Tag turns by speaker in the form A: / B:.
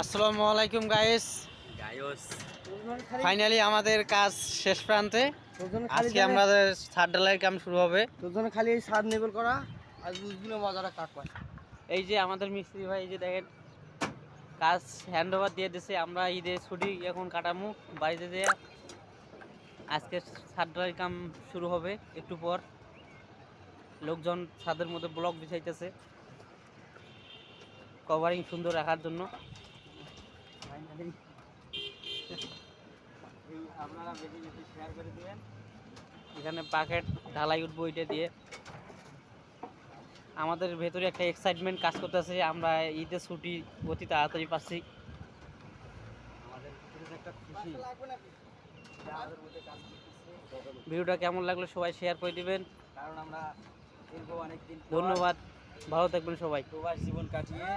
A: আসসালামু আলাইকুম guys.
B: গায়স
A: finally আমাদের কাজ শেষ প্রান্তে। আজকে আমাদের ছাদ ঢালাইয়ের কাম শুরু হবে।
C: তোর জন্য খালি এই ছাদ নেবেল করা আর বুঝগুলো মজাটা কাট পায়।
A: এই যে আমাদের মিস্ত্রি ভাই, এই যে দেখেন কাজ হ্যান্ড ওভার দিয়ে দিছে। আমরা ঈদের ছুটি এখন কাটামু বাড়িতে যেয়ে। আজকে ছাদ ঢালাইয়ের কাম শুরু হবে একটু পর। লোকজন ছাদের মধ্যে ব্লক বিছাইতেছে কভারিং সুন্দর রাখার জন্য। আপনারা বেশি বেশি শেয়ার করে দিবেন। এখানে বাকেট ঢালাই উঠবো এটা দিয়ে। আমাদের ভেতরে একটা এক্সাইটমেন্ট কাজ করতেছে। আমরা ঈদের ছুটি অতি তাড়াতাড়ি পাচ্ছি। আমাদের ভেতরে একটা খুশি। ভিডিওটা কেমন লাগলো সবাই শেয়ার করে দিবেন,
B: কারণ আমরা দীর্ঘ অনেকদিন
A: ধন্যবাদ। ভালো থাকবেন সবাই।
B: প্রবাস জীবন কাটিয়ে